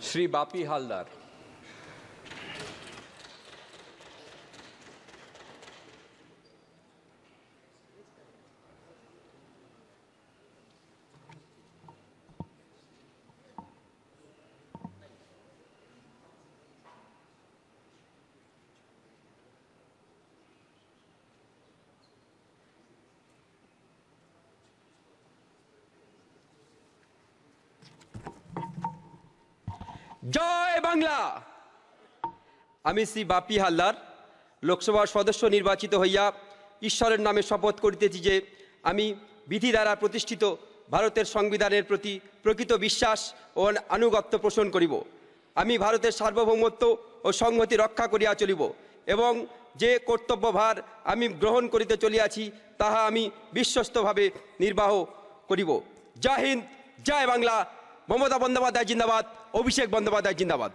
শ্রী বাপি হালদার। জয় বাংলা। আমি শ্রী বাপি হালদার লোকসভার সদস্য নির্বাচিত হইয়া ঈশ্বরের নামে শপথ করিতেছি যে আমি বিধি দ্বারা প্রতিষ্ঠিত ভারতের সংবিধানের প্রতি প্রকৃত বিশ্বাস ও আনুগত্য পোষণ করিব। আমি ভারতের সার্বভৌমত্ব ও সংহতি রক্ষা করিয়া চলিব এবং যে কর্তব্যভার আমি গ্রহণ করিতে চলিয়াছি তাহা আমি বিশ্বস্তভাবে নির্বাহ করিব। জয় হিন্দ, জয় বাংলা। মমতা বন্দ্যোপাধ্যায় জিন্দাবাদ, অভিষেক বন্দ্যোপাধ্যায় জিন্দাবাদ।